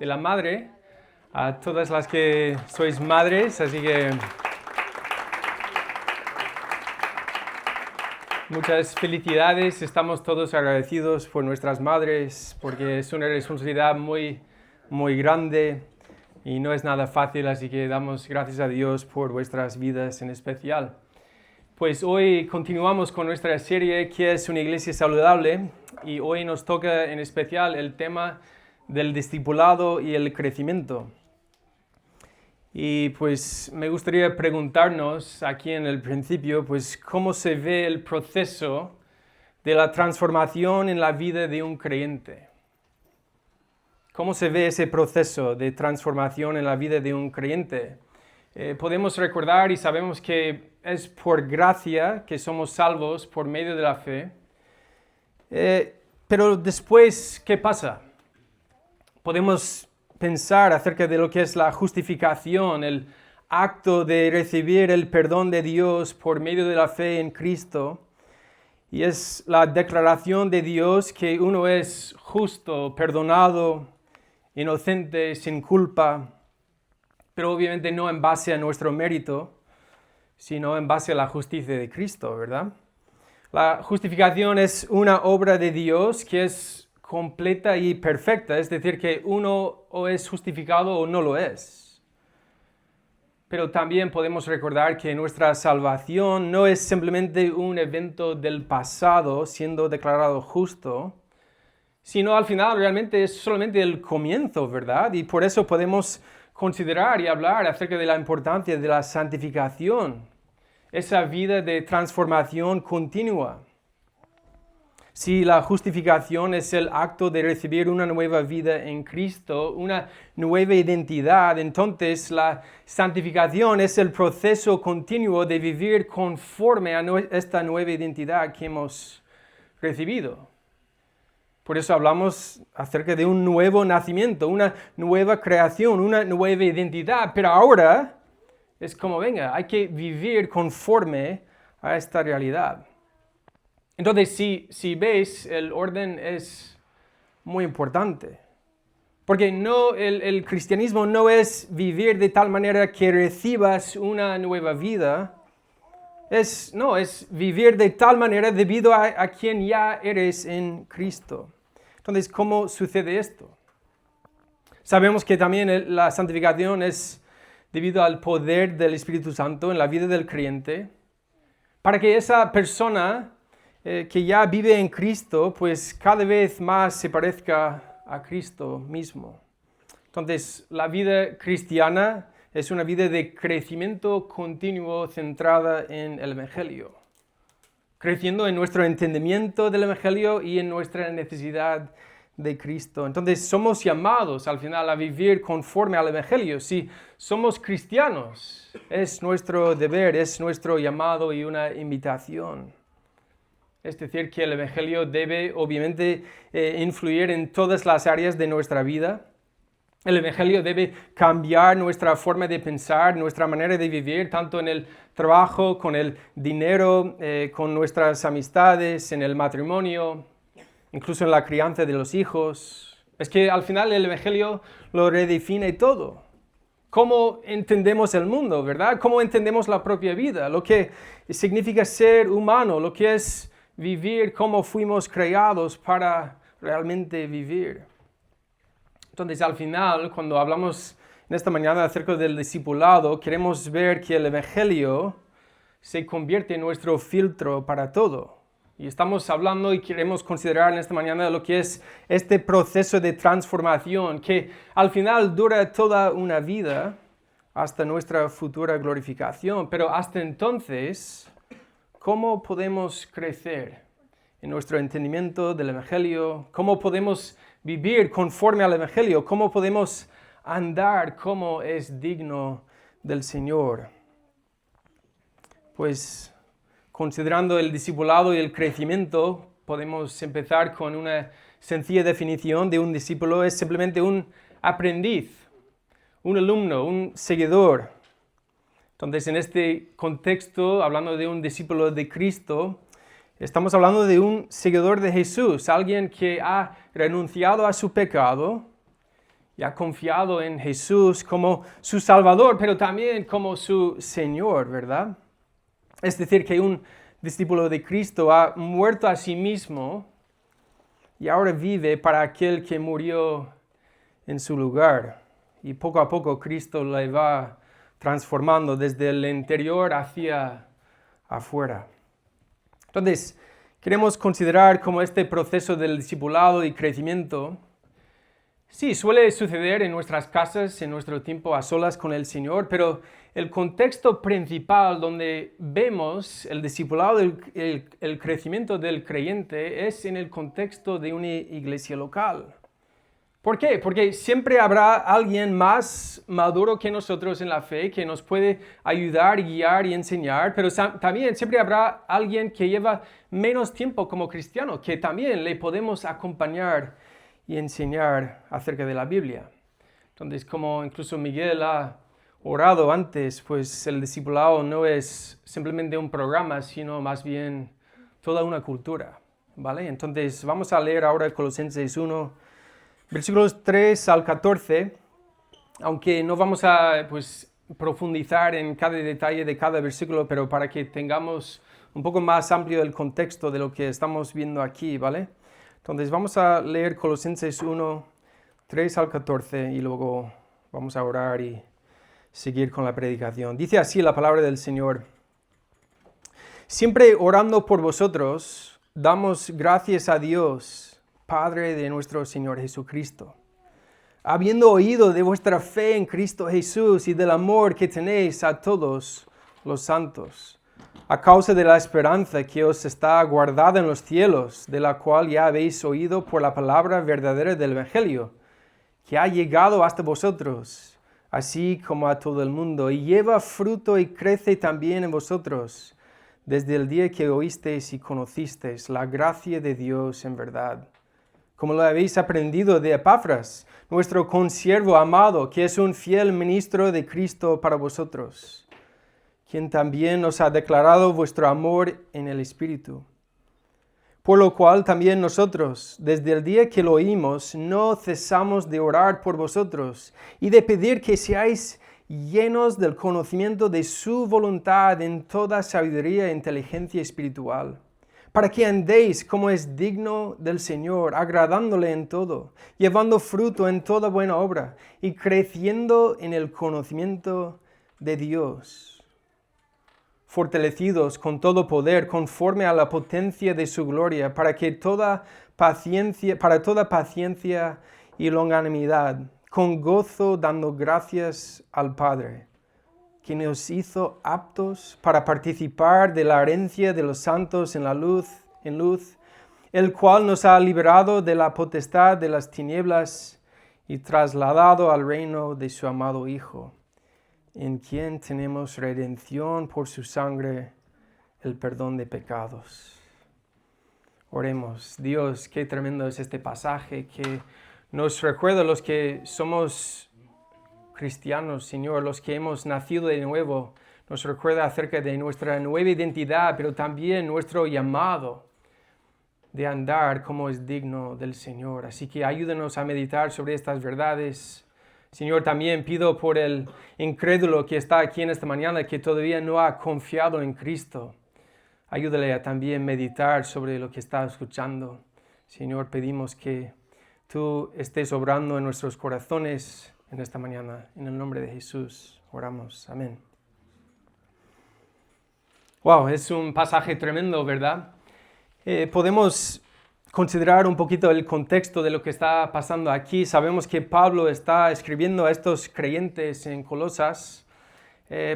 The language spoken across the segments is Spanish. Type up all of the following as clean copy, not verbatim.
de la Madre, a todas las que sois madres, así que muchas felicidades, estamos todos agradecidos por nuestras madres, porque es una responsabilidad muy grande y no es nada fácil, así que damos gracias a Dios por vuestras vidas en especial. Pues hoy continuamos con nuestra serie ¿Qué es una iglesia saludable? Y hoy nos toca en especial el tema del discipulado y el crecimiento. Y pues me gustaría preguntarnos aquí en el principio, pues cómo se ve el proceso de la transformación en la vida de un creyente. ¿Cómo se ve ese proceso de transformación en la vida de un creyente? Podemos recordar y sabemos que es por gracia que somos salvos por medio de la fe. Pero después, ¿qué pasa? Podemos pensar acerca de lo que es la justificación, el acto de recibir el perdón de Dios por medio de la fe en Cristo. Y es la declaración de Dios que uno es justo, perdonado, inocente, sin culpa, pero obviamente no en base a nuestro mérito, sino en base a la justicia de Cristo, ¿verdad? La justificación es una obra de Dios que es completa y perfecta, es decir, que uno o es justificado o no lo es. Pero también podemos recordar que nuestra salvación no es simplemente un evento del pasado siendo declarado justo, sino al final realmente es solamente el comienzo, ¿verdad? Y por eso podemos considerar y hablar acerca de la importancia de la santificación, esa vida de transformación continua. Si la justificación es el acto de recibir una nueva vida en Cristo, una nueva identidad, entonces la santificación es el proceso continuo de vivir conforme a esta nueva identidad que hemos recibido. Por eso hablamos acerca de un nuevo nacimiento, una nueva creación, una nueva identidad, pero ahora es como, venga, hay que vivir conforme a esta realidad. Entonces, si veis, el orden es muy importante. Porque el cristianismo no es vivir de tal manera que recibas una nueva vida. Es vivir de tal manera debido a quien ya eres en Cristo. Entonces, ¿cómo sucede esto? Sabemos que también la santificación es debido al poder del Espíritu Santo en la vida del creyente, para que esa persona que ya vive en Cristo, pues cada vez más se parezca a Cristo mismo. Entonces, la vida cristiana es una vida de crecimiento continuo centrada en el Evangelio. Creciendo en nuestro entendimiento del Evangelio y en nuestra necesidad de Cristo. Entonces, somos llamados al final a vivir conforme al Evangelio. Si somos cristianos, es nuestro deber, es nuestro llamado y una invitación. Es decir, que el Evangelio debe obviamente influir en todas las áreas de nuestra vida. El Evangelio debe cambiar nuestra forma de pensar, nuestra manera de vivir, tanto en el trabajo, con el dinero, con nuestras amistades, en el matrimonio, incluso en la crianza de los hijos. Es que al final el Evangelio lo redefine todo. ¿Cómo entendemos el mundo, verdad? ¿Cómo entendemos la propia vida? Lo que significa ser humano, lo que es vivir como fuimos creados para realmente vivir. Entonces, al final, cuando hablamos en esta mañana acerca del discipulado, queremos ver que el Evangelio se convierte en nuestro filtro para todo. Y estamos hablando y queremos considerar en esta mañana lo que es este proceso de transformación que al final dura toda una vida hasta nuestra futura glorificación. Pero hasta entonces, ¿cómo podemos crecer en nuestro entendimiento del Evangelio? ¿Cómo podemos vivir conforme al Evangelio? ¿Cómo podemos andar como es digno del Señor? Pues, considerando el discipulado y el crecimiento, podemos empezar con una sencilla definición de un discípulo. Es simplemente un aprendiz, un alumno, un seguidor. Entonces, en este contexto, hablando de un discípulo de Cristo, estamos hablando de un seguidor de Jesús, alguien que ha renunciado a su pecado y ha confiado en Jesús como su Salvador, pero también como su Señor, ¿verdad? Es decir, que un discípulo de Cristo ha muerto a sí mismo y ahora vive para aquel que murió en su lugar. Y poco a poco Cristo le va transformando desde el interior hacia afuera. Entonces, queremos considerar cómo este proceso del discipulado y crecimiento, sí, suele suceder en nuestras casas, en nuestro tiempo a solas con el Señor, pero el contexto principal donde vemos el discipulado, el crecimiento del creyente, es en el contexto de una iglesia local. ¿Por qué? Porque siempre habrá alguien más maduro que nosotros en la fe que nos puede ayudar, guiar y enseñar, pero también siempre habrá alguien que lleva menos tiempo como cristiano, que también le podemos acompañar y enseñar acerca de la Biblia. Entonces, como incluso Miguel ha orado antes, pues el discipulado no es simplemente un programa, sino más bien toda una cultura, ¿vale? Entonces, vamos a leer ahora Colosenses 1, versículos 3 al 14, aunque no vamos a profundizar en cada detalle de cada versículo, pero para que tengamos un poco más amplio el contexto de lo que estamos viendo aquí, ¿vale? Entonces vamos a leer Colosenses 1, 3 al 14 y luego vamos a orar y seguir con la predicación. Dice así la palabra del Señor: siempre orando por vosotros, damos gracias a Dios, Padre de nuestro Señor Jesucristo, habiendo oído de vuestra fe en Cristo Jesús y del amor que tenéis a todos los santos, a causa de la esperanza que os está guardada en los cielos, de la cual ya habéis oído por la palabra verdadera del Evangelio, que ha llegado hasta vosotros, así como a todo el mundo, y lleva fruto y crece también en vosotros, desde el día que oísteis y conocisteis la gracia de Dios en verdad, como lo habéis aprendido de Epafras, nuestro consiervo amado, que es un fiel ministro de Cristo para vosotros, quien también nos ha declarado vuestro amor en el Espíritu. Por lo cual también nosotros, desde el día que lo oímos, no cesamos de orar por vosotros y de pedir que seáis llenos del conocimiento de su voluntad en toda sabiduría e inteligencia espiritual, para que andéis como es digno del Señor, agradándole en todo, llevando fruto en toda buena obra y creciendo en el conocimiento de Dios, fortalecidos con todo poder conforme a la potencia de su gloria, para toda paciencia y longanimidad, con gozo dando gracias al Padre, que nos hizo aptos para participar de la herencia de los santos en luz, el cual nos ha liberado de la potestad de las tinieblas y trasladado al reino de su amado Hijo, en quien tenemos redención por su sangre, el perdón de pecados. Oremos. Dios, qué tremendo es este pasaje que nos recuerda a los que somos cristianos, Señor, los que hemos nacido de nuevo, nos recuerda acerca de nuestra nueva identidad, pero también nuestro llamado de andar como es digno del Señor. Así que ayúdanos a meditar sobre estas verdades. Señor, también pido por el incrédulo que está aquí en esta mañana, que todavía no ha confiado en Cristo. Ayúdale a también meditar sobre lo que está escuchando. Señor, pedimos que tú estés obrando en nuestros corazones en esta mañana. En el nombre de Jesús oramos. Amén. Wow, es un pasaje tremendo, ¿verdad? Podemos considerar un poquito el contexto de lo que está pasando aquí. Sabemos que Pablo está escribiendo a estos creyentes en Colosas.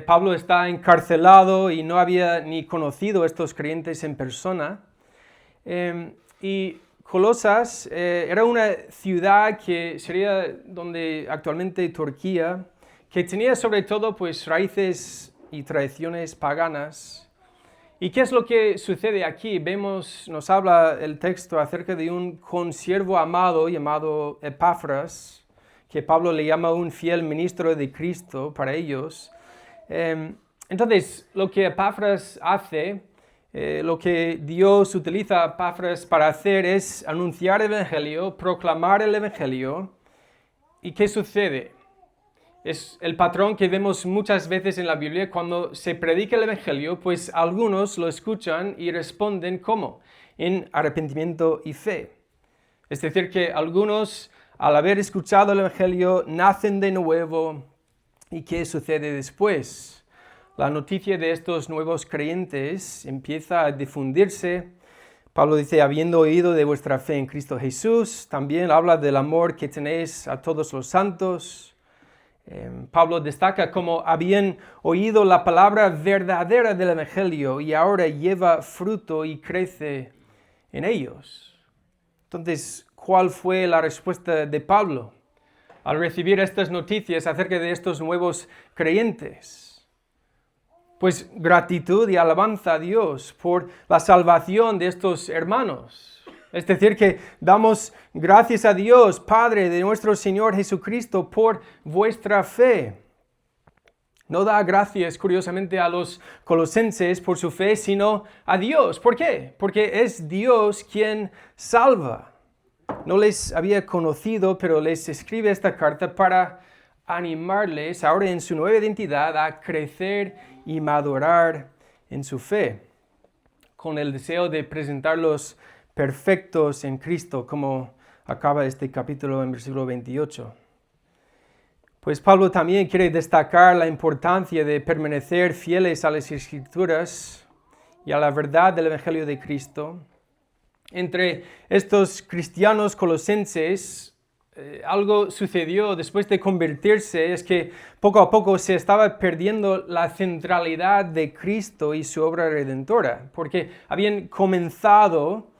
Pablo está encarcelado y no había ni conocido a estos creyentes en persona. Y Colosas era una ciudad que sería donde actualmente Turquía, que tenía sobre todo pues raíces y tradiciones paganas. ¿Y qué es lo que sucede aquí? Nos habla el texto acerca de un consiervo amado llamado Epafras, que Pablo le llama un fiel ministro de Cristo para ellos. Entonces, lo que Epafras hace, lo que Dios utiliza a Epafras para hacer es anunciar el Evangelio, proclamar el Evangelio ¿Y qué sucede? Es el patrón que vemos muchas veces en la Biblia. Cuando se predica el Evangelio, pues algunos lo escuchan y responden ¿cómo? En arrepentimiento y fe. Es decir, que algunos, al haber escuchado el Evangelio, nacen de nuevo. ¿Y qué sucede después? La noticia de estos nuevos creyentes empieza a difundirse. Pablo dice, habiendo oído de vuestra fe en Cristo Jesús, también habla del amor que tenéis a todos los santos. Pablo destaca cómo habían oído la palabra verdadera del Evangelio y ahora lleva fruto y crece en ellos. Entonces, ¿cuál fue la respuesta de Pablo al recibir estas noticias acerca de estos nuevos creyentes? Pues gratitud y alabanza a Dios por la salvación de estos hermanos. Es decir, que damos gracias a Dios, Padre de nuestro Señor Jesucristo, por vuestra fe. No da gracias, curiosamente, a los colosenses por su fe, sino a Dios. ¿Por qué? Porque es Dios quien salva. No les había conocido, pero les escribe esta carta para animarles ahora en su nueva identidad a crecer y madurar en su fe, con el deseo de presentarlos perfectos en Cristo, como acaba este capítulo en versículo 28. Pues Pablo también quiere destacar la importancia de permanecer fieles a las Escrituras y a la verdad del Evangelio de Cristo. Entre estos cristianos colosenses, algo sucedió después de convertirse, es que poco a poco se estaba perdiendo la centralidad de Cristo y su obra redentora, porque habían comenzado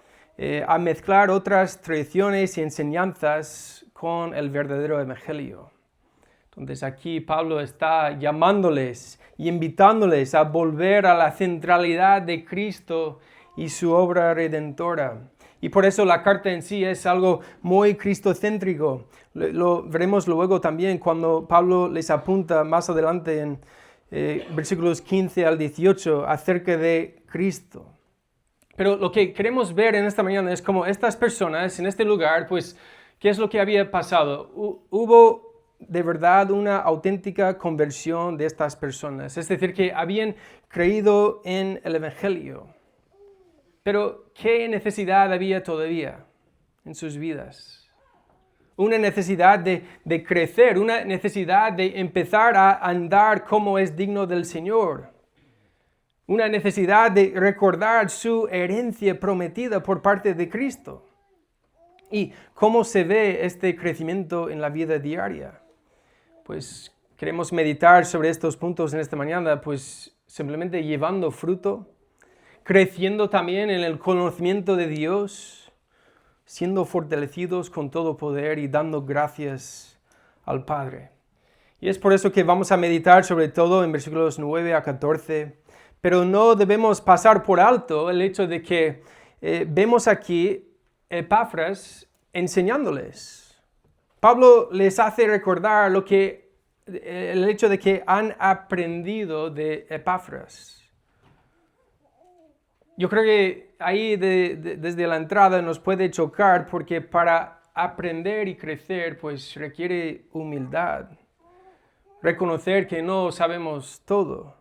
a mezclar otras tradiciones y enseñanzas con el verdadero Evangelio. Entonces aquí Pablo está llamándoles y invitándoles a volver a la centralidad de Cristo y su obra redentora. Y por eso la carta en sí es algo muy cristocéntrico. Lo veremos luego también cuando Pablo les apunta más adelante en versículos 15 al 18 acerca de Cristo. Pero lo que queremos ver en esta mañana es cómo estas personas en este lugar, pues, ¿qué es lo que había pasado? Hubo de verdad una auténtica conversión de estas personas. Es decir, que habían creído en el Evangelio. Pero, ¿qué necesidad había todavía en sus vidas? Una necesidad de crecer, una necesidad de empezar a andar como es digno del Señor. Una necesidad de recordar su herencia prometida por parte de Cristo. ¿Y cómo se ve este crecimiento en la vida diaria? Pues queremos meditar sobre estos puntos en esta mañana, pues simplemente llevando fruto, creciendo también en el conocimiento de Dios, siendo fortalecidos con todo poder y dando gracias al Padre. Y es por eso que vamos a meditar sobre todo en versículos 9 a 14, pero no debemos pasar por alto el hecho de que vemos aquí Epafras enseñándoles. Pablo les hace recordar el hecho de que han aprendido de Epafras. Yo creo que ahí desde la entrada nos puede chocar porque para aprender y crecer pues requiere humildad. Reconocer que no sabemos todo,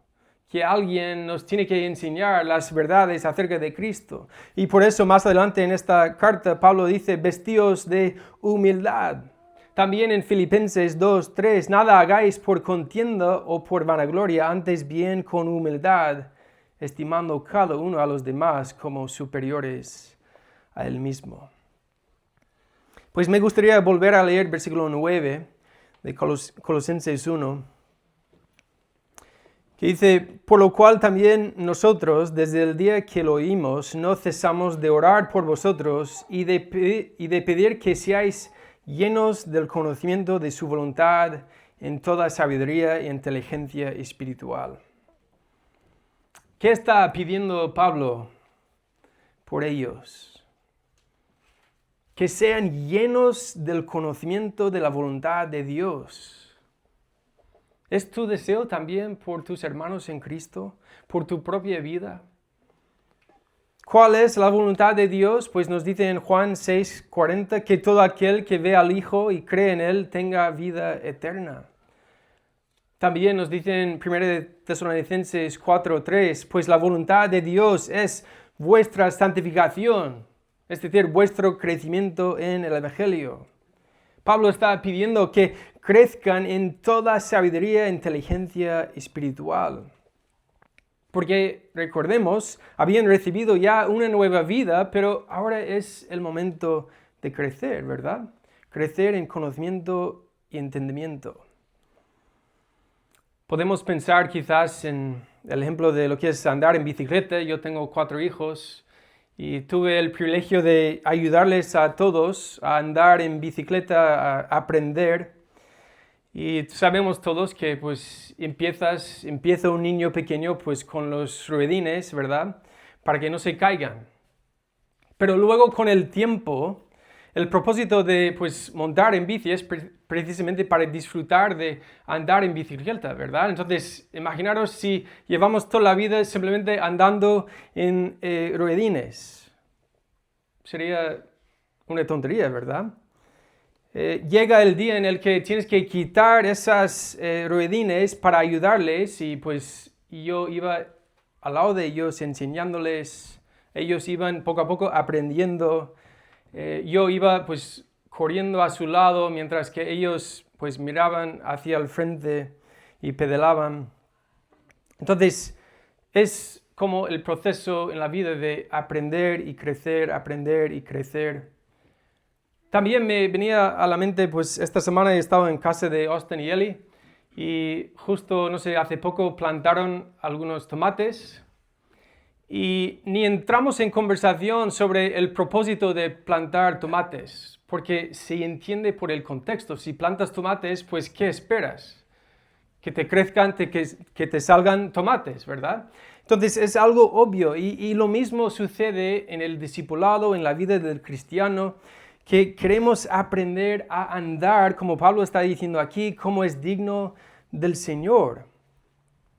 que alguien nos tiene que enseñar las verdades acerca de Cristo. Y por eso más adelante en esta carta Pablo dice, vestíos de humildad. También en Filipenses 2:3, nada hagáis por contienda o por vanagloria, antes bien con humildad, estimando cada uno a los demás como superiores a él mismo. Pues me gustaría volver a leer versículo 9 de Colosenses 1, que dice, por lo cual también nosotros, desde el día que lo oímos, no cesamos de orar por vosotros y de pedir que seáis llenos del conocimiento de su voluntad en toda sabiduría e inteligencia espiritual. ¿Qué está pidiendo Pablo por ellos? Que sean llenos del conocimiento de la voluntad de Dios. ¿Es tu deseo también por tus hermanos en Cristo? ¿Por tu propia vida? ¿Cuál es la voluntad de Dios? Pues nos dice en Juan 6:40 que todo aquel que ve al Hijo y cree en Él tenga vida eterna. También nos dice en 1 Tesalonicenses 4:3, pues la voluntad de Dios es vuestra santificación, es decir, vuestro crecimiento en el Evangelio. Pablo está pidiendo que crezcan en toda sabiduría e inteligencia espiritual. Porque, recordemos, habían recibido ya una nueva vida, pero ahora es el momento de crecer, ¿verdad? Crecer en conocimiento y entendimiento. Podemos pensar quizás en el ejemplo de lo que es andar en bicicleta. Yo tengo 4 hijos y tuve el privilegio de ayudarles a todos a andar en bicicleta, a aprender. Y sabemos todos que pues empieza un niño pequeño pues con los ruedines, ¿verdad? Para que no se caigan. Pero luego con el tiempo, el propósito de pues montar en bici es precisamente para disfrutar de andar en bicicleta, ¿verdad? Entonces, imaginaros si llevamos toda la vida simplemente andando en ruedines. Sería una tontería, ¿verdad? Llega el día en el que tienes que quitar esas ruedines para ayudarles y pues yo iba al lado de ellos enseñándoles, ellos iban poco a poco aprendiendo, yo iba pues corriendo a su lado mientras que ellos pues miraban hacia el frente y pedalaban. Entonces es como el proceso en la vida de aprender y crecer, aprender y crecer. También me venía a la mente, pues esta semana he estado en casa de Austin y Ellie y justo, no sé, hace poco plantaron algunos tomates y ni entramos en conversación sobre el propósito de plantar tomates, porque se entiende por el contexto. Si plantas tomates, pues ¿qué esperas? Que te crezcan, que te salgan tomates, ¿verdad? Entonces es algo obvio y lo mismo sucede en el discipulado, en la vida del cristiano, que queremos aprender a andar, como Pablo está diciendo aquí, como es digno del Señor.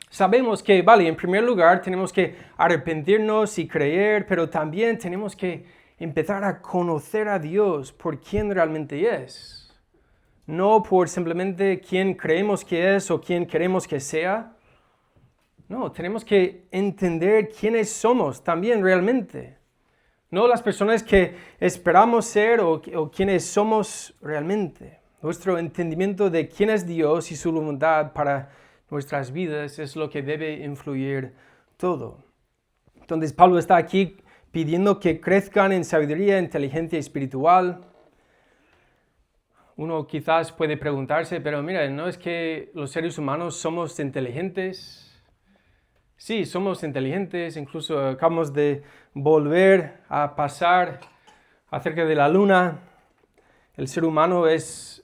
Sabemos que, vale, en primer lugar tenemos que arrepentirnos y creer, pero también tenemos que empezar a conocer a Dios por quién realmente es. No por simplemente quién creemos que es o quién queremos que sea. No, tenemos que entender quiénes somos también realmente. No las personas que esperamos ser o quienes somos realmente. Nuestro entendimiento de quién es Dios y su voluntad para nuestras vidas es lo que debe influir todo. Entonces Pablo está aquí pidiendo que crezcan en sabiduría, inteligencia espiritual. Uno quizás puede preguntarse, pero mira, ¿no es que los seres humanos somos inteligentes? Sí, somos inteligentes, incluso acabamos de volver a pasar acerca de la luna. El ser humano es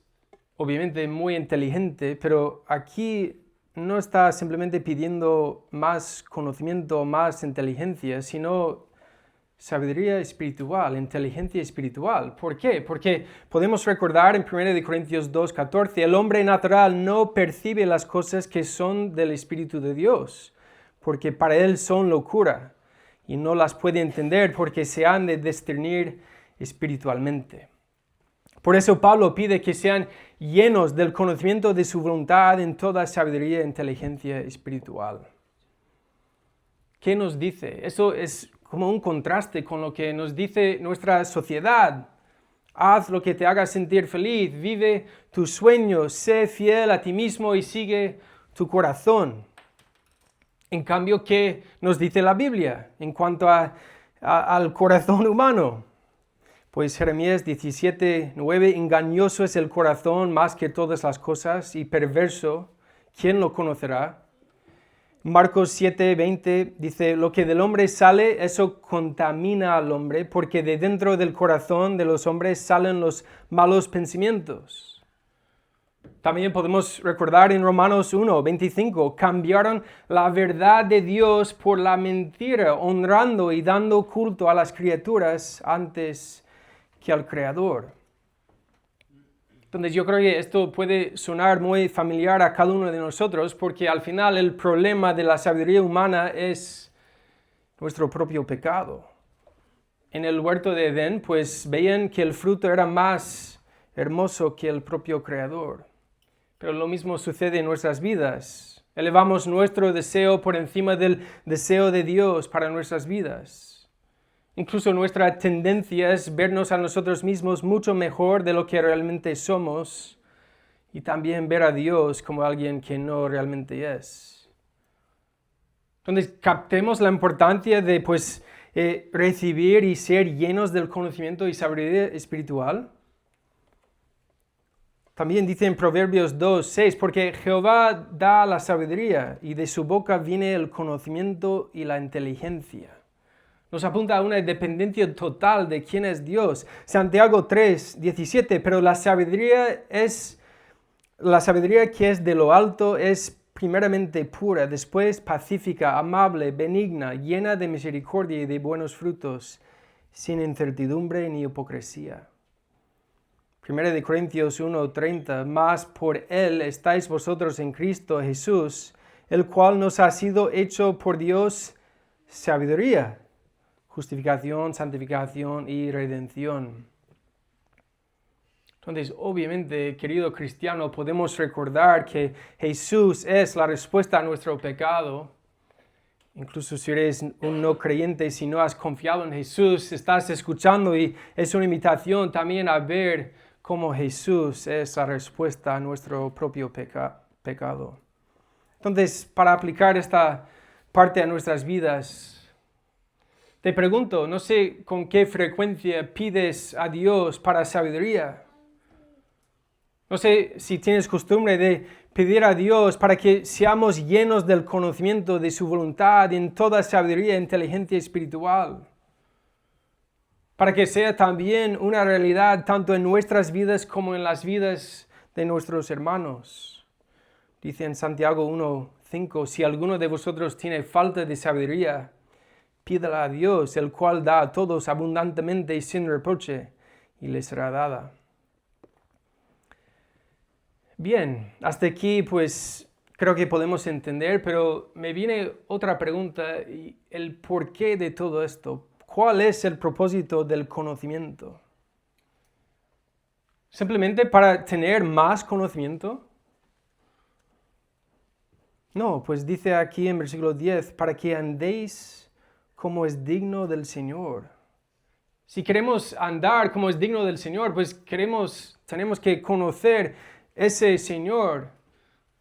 obviamente muy inteligente, pero aquí no está simplemente pidiendo más conocimiento, más inteligencia, sino sabiduría espiritual, inteligencia espiritual. ¿Por qué? Porque podemos recordar en 1 Corintios 2:14, el hombre natural no percibe las cosas que son del Espíritu de Dios, porque para él son locura, y no las puede entender porque se han de discernir espiritualmente. Por eso Pablo pide que sean llenos del conocimiento de su voluntad en toda sabiduría e inteligencia espiritual. ¿Qué nos dice? Eso es como un contraste con lo que nos dice nuestra sociedad. Haz lo que te haga sentir feliz, vive tus sueños, sé fiel a ti mismo y sigue tu corazón. En cambio, ¿qué nos dice la Biblia en cuanto al corazón humano? Pues Jeremías 17:9, engañoso es el corazón más que todas las cosas y perverso, ¿quién lo conocerá? Marcos 7:20 dice, lo que del hombre sale, eso contamina al hombre, porque de dentro del corazón de los hombres salen los malos pensamientos. También podemos recordar en Romanos 1:25, cambiaron la verdad de Dios por la mentira, honrando y dando culto a las criaturas antes que al Creador. Entonces yo creo que esto puede sonar muy familiar a cada uno de nosotros, porque al final el problema de la sabiduría humana es nuestro propio pecado. en el huerto de Edén, pues veían que el fruto era más hermoso que el propio Creador. Pero lo mismo sucede en nuestras vidas. Elevamos nuestro deseo por encima del deseo de Dios para nuestras vidas. Incluso nuestra tendencia es vernos a nosotros mismos mucho mejor de lo que realmente somos y también ver a Dios como alguien que no realmente es. Entonces, captemos la importancia de recibir y ser llenos del conocimiento y sabiduría espiritual. También dice en Proverbios 2:6, porque Jehová da la sabiduría y de su boca viene el conocimiento y la inteligencia. Nos apunta a una dependencia total de quién es Dios. Santiago 3:17, pero la sabiduría que es de lo alto es primeramente pura, después pacífica, amable, benigna, llena de misericordia y de buenos frutos, sin incertidumbre ni hipocresía. 1 Corintios 1:30, mas por Él estáis vosotros en Cristo Jesús, el cual nos ha sido hecho por Dios sabiduría, justificación, santificación y redención. Entonces, obviamente, querido cristiano, podemos recordar que Jesús es la respuesta a nuestro pecado. Incluso si eres un no creyente, si no has confiado en Jesús, estás escuchando y es una invitación también a ver cómo Jesús es la respuesta a nuestro propio pecado. Entonces, para aplicar esta parte a nuestras vidas, te pregunto, no sé con qué frecuencia pides a Dios para sabiduría. No sé si tienes costumbre de pedir a Dios para que seamos llenos del conocimiento de su voluntad en toda sabiduría e inteligencia espiritual. Para que sea también una realidad tanto en nuestras vidas como en las vidas de nuestros hermanos. Dice en Santiago 1:5, si alguno de vosotros tiene falta de sabiduría, pídala a Dios, el cual da a todos abundantemente y sin reproche, y le será dada. Bien, hasta aquí pues creo que podemos entender, pero me viene otra pregunta, y el porqué de todo esto. ¿Cuál es el propósito del conocimiento? ¿Simplemente para tener más conocimiento? No, pues dice aquí en versículo 10, para que andéis como es digno del Señor. Si queremos andar como es digno del Señor, pues tenemos que conocer ese Señor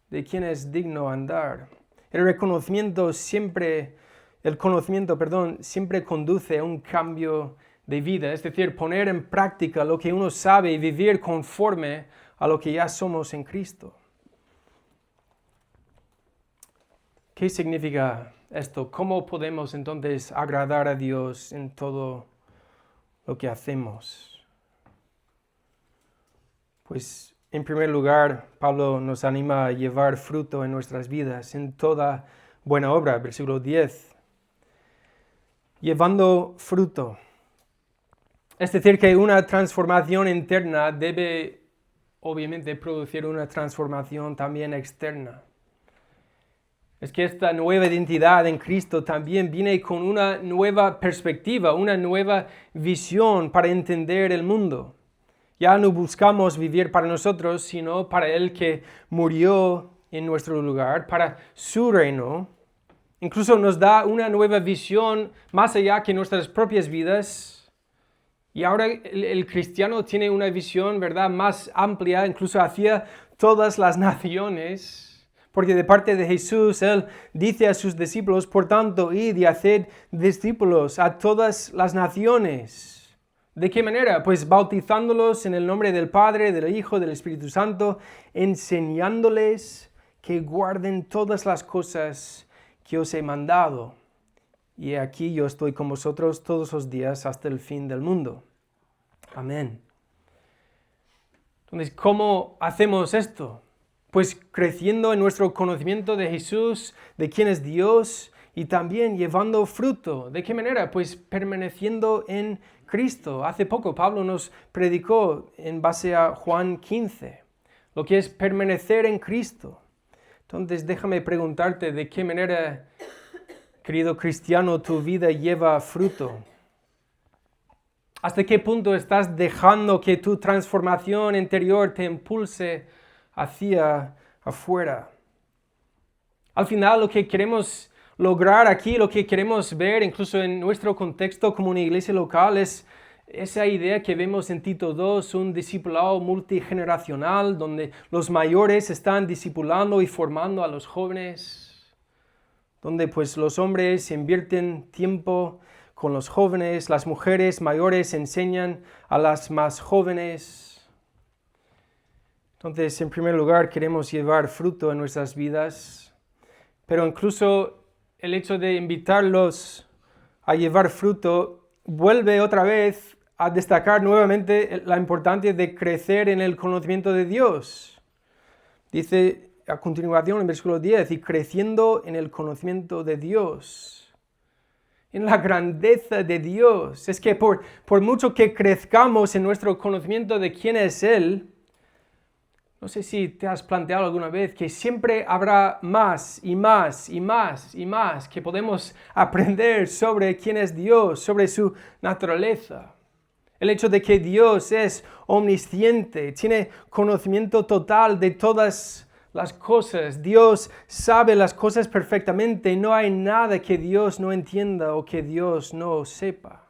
de quien es digno andar. El conocimiento siempre conduce a un cambio de vida, es decir, poner en práctica lo que uno sabe y vivir conforme a lo que ya somos en Cristo. ¿Qué significa esto? ¿Cómo podemos entonces agradar a Dios en todo lo que hacemos? Pues en primer lugar, Pablo nos anima a llevar fruto en nuestras vidas, en toda buena obra, versículo 10. Llevando fruto. Es decir, que una transformación interna debe, obviamente, producir una transformación también externa. Es que esta nueva identidad en Cristo también viene con una nueva perspectiva, una nueva visión para entender el mundo. Ya no buscamos vivir para nosotros, sino para el que murió en nuestro lugar, para su reino. Incluso nos da una nueva visión más allá que nuestras propias vidas. Y ahora el cristiano tiene una visión, ¿verdad?, más amplia, incluso hacia todas las naciones. Porque de parte de Jesús, Él dice a sus discípulos, por tanto, id y haced discípulos a todas las naciones. ¿De qué manera? Pues bautizándolos en el nombre del Padre, del Hijo, del Espíritu Santo, enseñándoles que guarden todas las cosas que os he mandado. Y aquí yo estoy con vosotros todos los días hasta el fin del mundo. Amén. Entonces, ¿cómo hacemos esto? Pues creciendo en nuestro conocimiento de Jesús, de quién es Dios, y también llevando fruto. ¿De qué manera? Pues permaneciendo en Cristo. Hace poco Pablo nos predicó en base a Juan 15, lo que es permanecer en Cristo. Entonces déjame preguntarte de qué manera, querido cristiano, tu vida lleva fruto. ¿Hasta qué punto estás dejando que tu transformación interior te impulse hacia afuera? Al final, lo que queremos lograr aquí, lo que queremos ver, incluso en nuestro contexto como una iglesia local, es esa idea que vemos en Tito 2, un discipulado multigeneracional, donde los mayores están discipulando y formando a los jóvenes, donde pues los hombres invierten tiempo con los jóvenes, las mujeres mayores enseñan a las más jóvenes. Entonces, en primer lugar, queremos llevar fruto en nuestras vidas, pero incluso el hecho de invitarlos a llevar fruto vuelve otra vez a destacar nuevamente la importancia de crecer en el conocimiento de Dios. Dice a continuación en versículo 10, y creciendo en el conocimiento de Dios, en la grandeza de Dios. Es que por mucho que crezcamos en nuestro conocimiento de quién es Él, no sé si te has planteado alguna vez que siempre habrá más y más y más y más que podemos aprender sobre quién es Dios, sobre su naturaleza. El hecho de que Dios es omnisciente, tiene conocimiento total de todas las cosas. Dios sabe las cosas perfectamente. No hay nada que Dios no entienda o que Dios no sepa.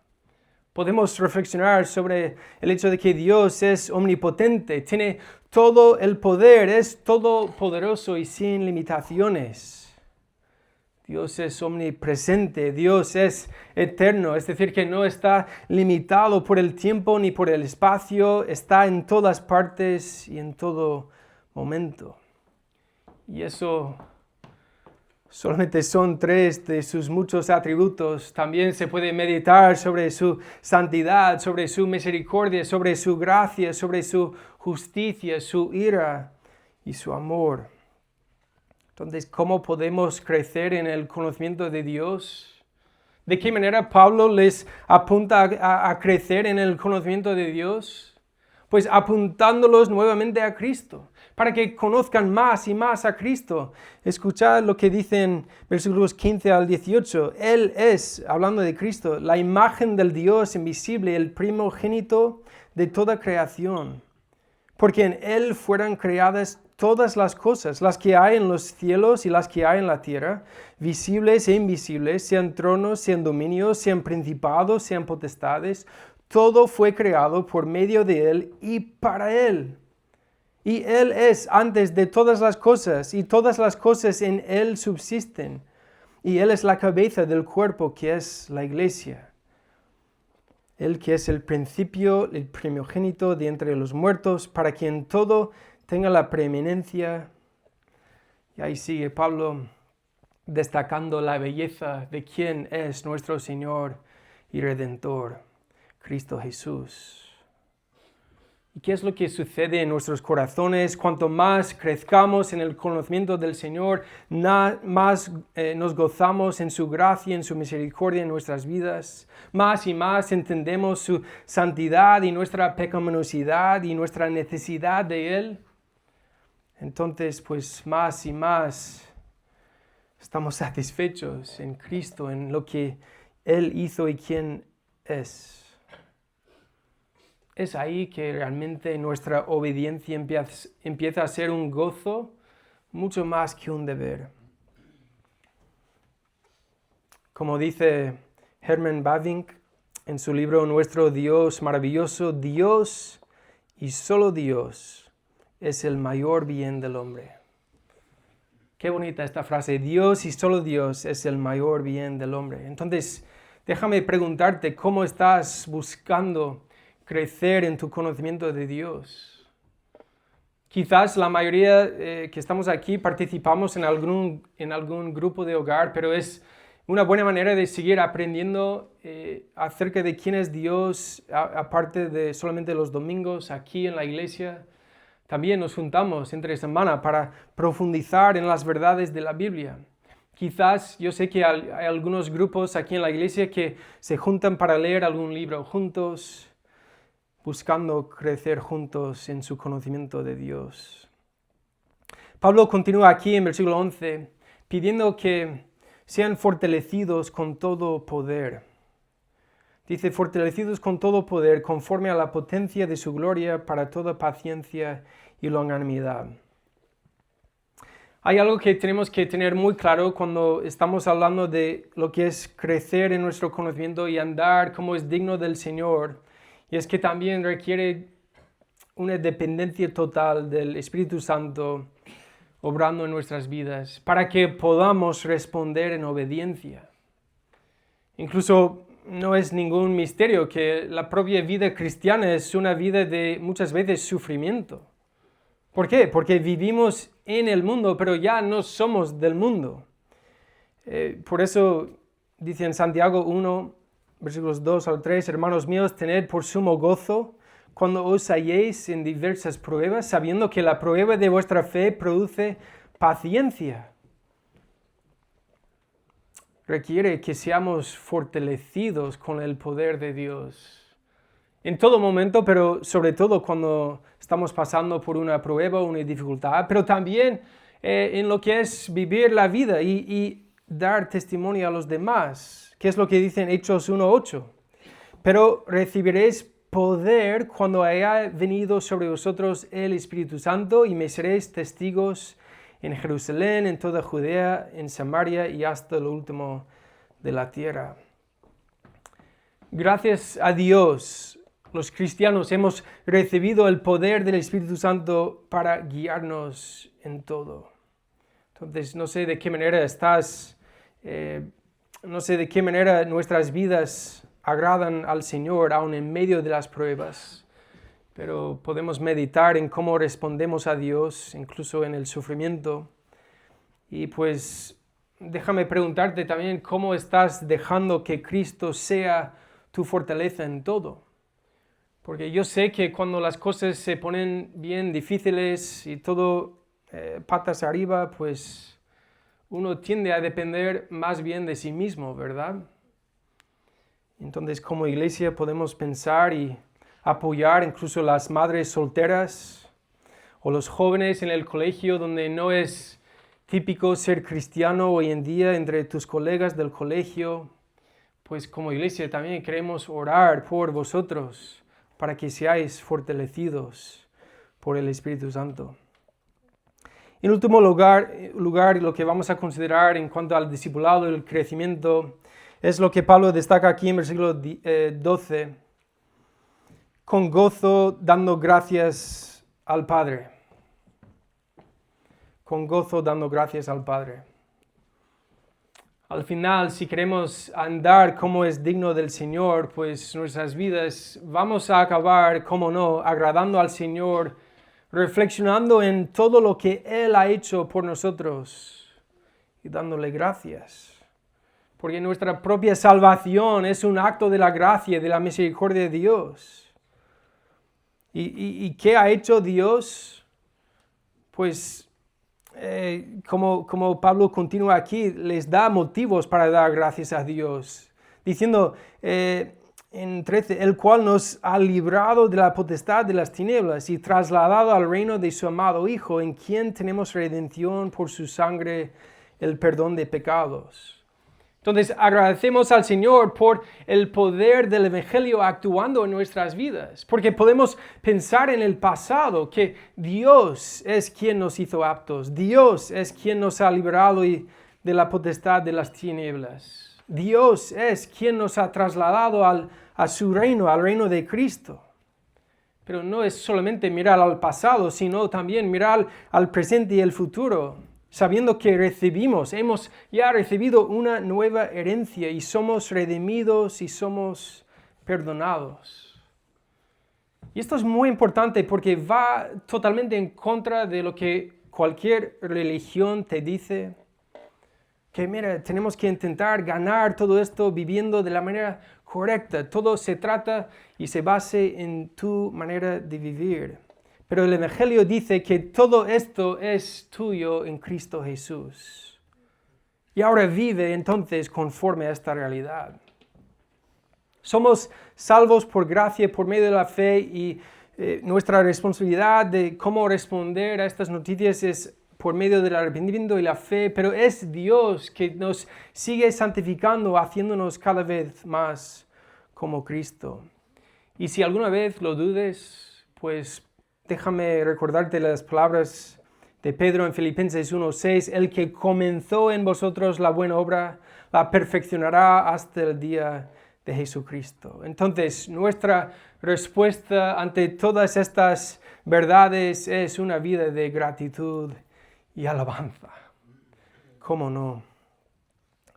Podemos reflexionar sobre el hecho de que Dios es omnipotente, tiene todo el poder, es todopoderoso y sin limitaciones. Dios es omnipresente, Dios es eterno, es decir, que no está limitado por el tiempo ni por el espacio, está en todas partes y en todo momento. Y eso solamente son 3 de sus muchos atributos. También se puede meditar sobre su santidad, sobre su misericordia, sobre su gracia, sobre su justicia, su ira y su amor. Entonces, ¿cómo podemos crecer en el conocimiento de Dios? ¿De qué manera Pablo les apunta a crecer en el conocimiento de Dios? Pues apuntándolos nuevamente a Cristo, para que conozcan más y más a Cristo. Escuchad lo que dicen versículos 15 al 18. Él es, hablando de Cristo, la imagen del Dios invisible, el primogénito de toda creación. Porque en Él fueron creadas todas las cosas, las que hay en los cielos y las que hay en la tierra, visibles e invisibles, sean tronos, sean dominios, sean principados, sean potestades. Todo fue creado por medio de Él y para Él. Y Él es antes de todas las cosas, y todas las cosas en Él subsisten. Y Él es la cabeza del cuerpo que es la iglesia. Él que es el principio, el primogénito de entre los muertos, para quien todo tenga la preeminencia. Y ahí sigue Pablo destacando la belleza de quién es nuestro Señor y Redentor, Cristo Jesús. ¿Y qué es lo que sucede en nuestros corazones? Cuanto más crezcamos en el conocimiento del Señor, más nos gozamos en su gracia, en su misericordia en nuestras vidas. Más y más entendemos su santidad y nuestra pecaminosidad y nuestra necesidad de Él. Entonces, pues más y más estamos satisfechos en Cristo, en lo que Él hizo y quién es. Es ahí que realmente nuestra obediencia empieza a ser un gozo mucho más que un deber. Como dice Herman Bavinck en su libro Nuestro Dios maravilloso, Dios y solo Dios es el mayor bien del hombre. Qué bonita esta frase, Dios y solo Dios es el mayor bien del hombre. Entonces, déjame preguntarte, ¿cómo estás buscando crecer en tu conocimiento de Dios? Quizás la mayoría que estamos aquí participamos en algún grupo de hogar, pero es una buena manera de seguir aprendiendo acerca de quién es Dios, aparte de solamente los domingos aquí en la iglesia. También nos juntamos entre semana para profundizar en las verdades de la Biblia. Quizás yo sé que hay algunos grupos aquí en la iglesia que se juntan para leer algún libro juntos, buscando crecer juntos en su conocimiento de Dios. Pablo continúa aquí en versículo 11, pidiendo que sean fortalecidos con todo poder. Dice, fortalecidos con todo poder, conforme a la potencia de su gloria, para toda paciencia y longanimidad. Hay algo que tenemos que tener muy claro cuando estamos hablando de lo que es crecer en nuestro conocimiento y andar como es digno del Señor, y es que también requiere una dependencia total del Espíritu Santo obrando en nuestras vidas, para que podamos responder en obediencia. Incluso no es ningún misterio que la propia vida cristiana es una vida de muchas veces sufrimiento. ¿Por qué? Porque vivimos en el mundo, pero ya no somos del mundo. Por eso dice en Santiago 1, versículos 2 al 3, hermanos míos, tened por sumo gozo cuando os halléis en diversas pruebas, sabiendo que la prueba de vuestra fe produce paciencia. Requiere que seamos fortalecidos con el poder de Dios. En todo momento, pero sobre todo cuando estamos pasando por una prueba o una dificultad, pero también en lo que es vivir la vida y dar testimonio a los demás, que es lo que dice en Hechos 1:8. Pero recibiréis poder cuando haya venido sobre vosotros el Espíritu Santo y me seréis testigos en Jerusalén, en toda Judea, en Samaria y hasta lo último de la tierra. Gracias a Dios, los cristianos hemos recibido el poder del Espíritu Santo para guiarnos en todo. Entonces, no sé de qué manera no sé de qué manera nuestras vidas agradan al Señor aún en medio de las pruebas, pero podemos meditar en cómo respondemos a Dios, incluso en el sufrimiento. Y pues déjame preguntarte también cómo estás dejando que Cristo sea tu fortaleza en todo. Porque yo sé que cuando las cosas se ponen bien difíciles y todo patas arriba, pues uno tiende a depender más bien de sí mismo, ¿verdad? Entonces, como iglesia podemos pensar y apoyar incluso las madres solteras o los jóvenes en el colegio donde no es típico ser cristiano hoy en día entre tus colegas del colegio. Pues como iglesia también queremos orar por vosotros para que seáis fortalecidos por el Espíritu Santo. En último lugar, lo que vamos a considerar en cuanto al discipulado y el crecimiento es lo que Pablo destaca aquí en versículo 12, con gozo dando gracias al Padre. Con gozo dando gracias al Padre. Al final, si queremos andar como es digno del Señor, pues nuestras vidas vamos a acabar, como no, agradando al Señor, reflexionando en todo lo que Él ha hecho por nosotros y dándole gracias. Porque nuestra propia salvación es un acto de la gracia, de la misericordia de Dios. ¿Y qué ha hecho Dios? Pues como Pablo continúa aquí, les da motivos para dar gracias a Dios, diciendo en 13, el cual nos ha librado de la potestad de las tinieblas y trasladado al reino de su amado Hijo, en quien tenemos redención por su sangre, el perdón de pecados. Entonces agradecemos al Señor por el poder del Evangelio actuando en nuestras vidas, porque podemos pensar en el pasado que Dios es quien nos hizo aptos, Dios es quien nos ha librado de la potestad de las tinieblas, Dios es quien nos ha trasladado a su reino, al reino de Cristo. Pero no es solamente mirar al pasado, sino también mirar al presente y el futuro, sabiendo que hemos ya recibido una nueva herencia y somos redimidos y somos perdonados. Y esto es muy importante porque va totalmente en contra de lo que cualquier religión te dice, que mira, tenemos que intentar ganar todo esto viviendo de la manera correcta. Todo se trata y se base en tu manera de vivir. Pero el Evangelio dice que todo esto es tuyo en Cristo Jesús. Y ahora vive entonces conforme a esta realidad. Somos salvos por gracia, por medio de la fe y nuestra responsabilidad de cómo responder a estas noticias es por medio del arrepentimiento y la fe, pero es Dios que nos sigue santificando, haciéndonos cada vez más como Cristo. Y si alguna vez lo dudes, pues déjame recordarte las palabras de Pedro en Filipenses 1:6, el que comenzó en vosotros la buena obra, la perfeccionará hasta el día de Jesucristo. Entonces, nuestra respuesta ante todas estas verdades es una vida de gratitud y alabanza. ¿Cómo no?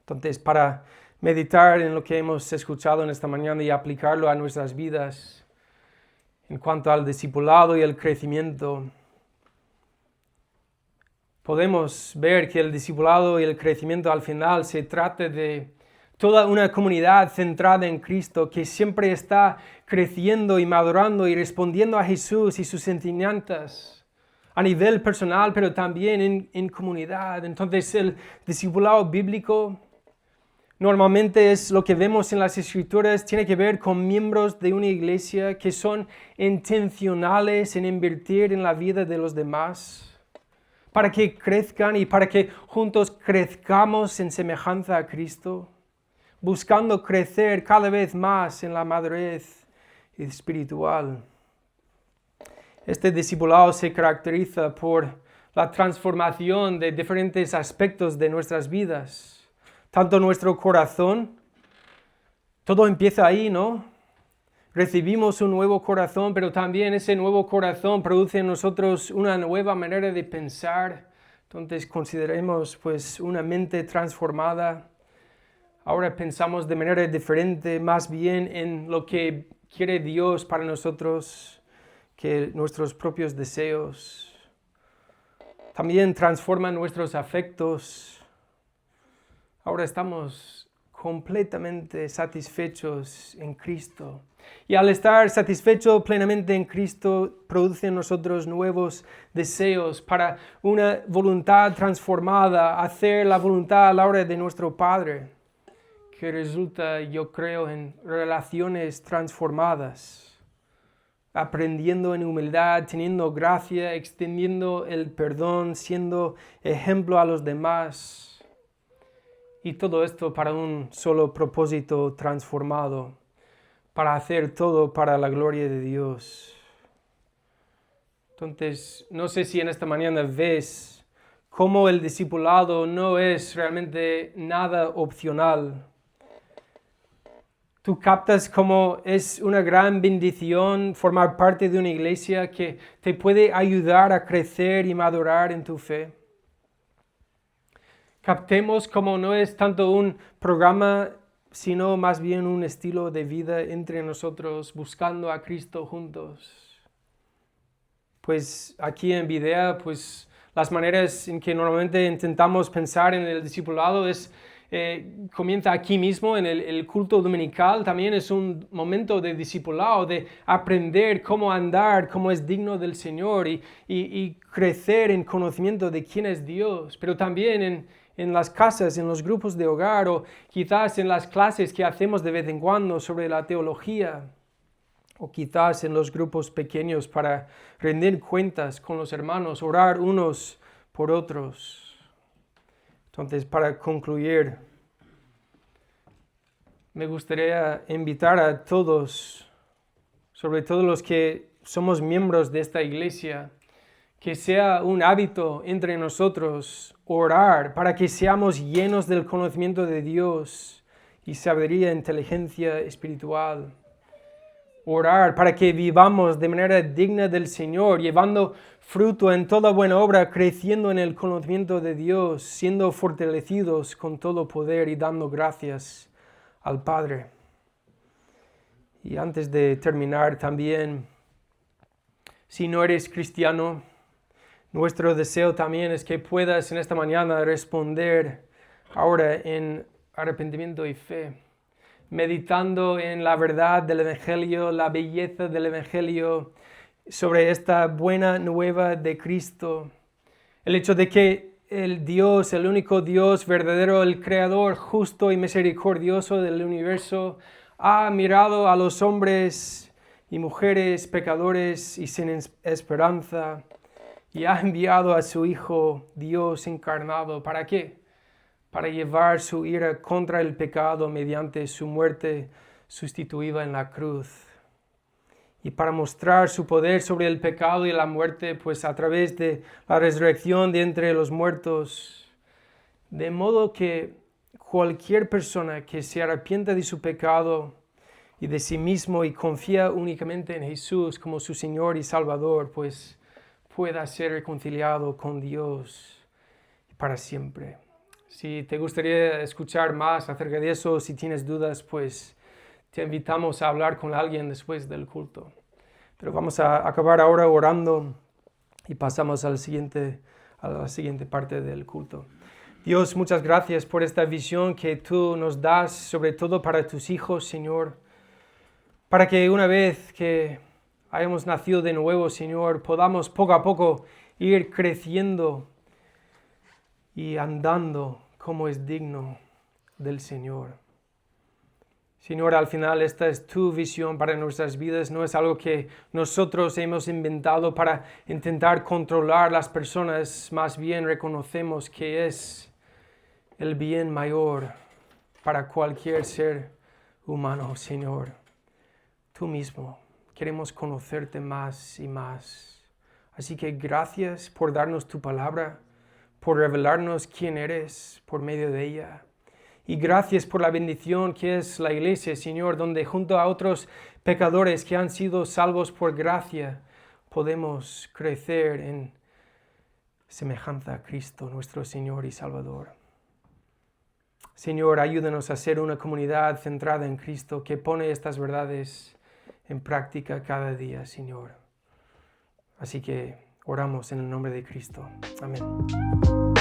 Entonces, para meditar en lo que hemos escuchado en esta mañana y aplicarlo a nuestras vidas en cuanto al discipulado y el crecimiento, podemos ver que el discipulado y el crecimiento al final se trata de toda una comunidad centrada en Cristo que siempre está creciendo y madurando y respondiendo a Jesús y sus enseñanzas a nivel personal, pero también en comunidad. Entonces el discipulado bíblico normalmente es lo que vemos en las Escrituras, tiene que ver con miembros de una iglesia que son intencionales en invertir en la vida de los demás, para que crezcan y para que juntos crezcamos en semejanza a Cristo, buscando crecer cada vez más en la madurez espiritual. Este discipulado se caracteriza por la transformación de diferentes aspectos de nuestras vidas. Tanto nuestro corazón, todo empieza ahí, ¿no? Recibimos un nuevo corazón, pero también ese nuevo corazón produce en nosotros una nueva manera de pensar. Entonces consideremos pues una mente transformada. Ahora pensamos de manera diferente, más bien en lo que quiere Dios para nosotros que nuestros propios deseos. También transforma nuestros afectos. Ahora estamos completamente satisfechos en Cristo. Y al estar satisfechos plenamente en Cristo, produce en nosotros nuevos deseos para una voluntad transformada, hacer la voluntad a la hora de nuestro Padre, que resulta, yo creo, en relaciones transformadas, aprendiendo en humildad, teniendo gracia, extendiendo el perdón, siendo ejemplo a los demás. Y todo esto para un solo propósito transformado, para hacer todo para la gloria de Dios. Entonces, no sé si en esta mañana ves cómo el discipulado no es realmente nada opcional. Tú captas cómo es una gran bendición formar parte de una iglesia que te puede ayudar a crecer y madurar en tu fe. Captemos cómo no es tanto un programa, sino más bien un estilo de vida entre nosotros, buscando a Cristo juntos. Pues aquí en Videa, pues las maneras en que normalmente intentamos pensar en el discipulado es, comienza aquí mismo en el culto dominical, también es un momento de discipulado, de aprender cómo andar, cómo es digno del Señor y crecer en conocimiento de quién es Dios, pero también en las casas, en los grupos de hogar o quizás en las clases que hacemos de vez en cuando sobre la teología o quizás en los grupos pequeños para rendir cuentas con los hermanos, orar unos por otros. Entonces, para concluir, me gustaría invitar a todos, sobre todo los que somos miembros de esta iglesia, que sea un hábito entre nosotros orar para que seamos llenos del conocimiento de Dios y sabiduría e inteligencia espiritual. Orar para que vivamos de manera digna del Señor, llevando fruto en toda buena obra, creciendo en el conocimiento de Dios, siendo fortalecidos con todo poder y dando gracias al Padre. Y antes de terminar también, si no eres cristiano, nuestro deseo también es que puedas en esta mañana responder ahora en arrepentimiento y fe, meditando en la verdad del Evangelio, la belleza del Evangelio, sobre esta buena nueva de Cristo. El hecho de que el Dios, el único Dios verdadero, el Creador justo y misericordioso del universo, ha mirado a los hombres y mujeres pecadores y sin esperanza, y ha enviado a su Hijo, Dios encarnado. ¿Para qué? Para llevar su ira contra el pecado mediante su muerte sustituida en la cruz. Y para mostrar su poder sobre el pecado y la muerte, pues a través de la resurrección de entre los muertos, de modo que cualquier persona que se arrepienta de su pecado y de sí mismo y confía únicamente en Jesús como su Señor y Salvador, pues pueda ser reconciliado con Dios para siempre. Si te gustaría escuchar más acerca de eso, si tienes dudas, pues te invitamos a hablar con alguien después del culto. Pero vamos a acabar ahora orando y pasamos a la siguiente parte del culto. Dios, muchas gracias por esta visión que tú nos das, sobre todo para tus hijos, Señor. Para que una vez que hayamos nacido de nuevo, Señor, podamos poco a poco ir creciendo y andando como es digno del Señor. Señor, al final esta es tu visión para nuestras vidas, no es algo que nosotros hemos inventado para intentar controlar las personas, más bien reconocemos que es el bien mayor para cualquier ser humano, Señor. Tú mismo, queremos conocerte más y más. Así que gracias por darnos tu palabra, por revelarnos quién eres por medio de ella. Y gracias por la bendición que es la iglesia, Señor, donde junto a otros pecadores que han sido salvos por gracia, podemos crecer en semejanza a Cristo, nuestro Señor y Salvador. Señor, ayúdanos a ser una comunidad centrada en Cristo que pone estas verdades en práctica cada día, Señor. Así que oramos en el nombre de Cristo. Amén.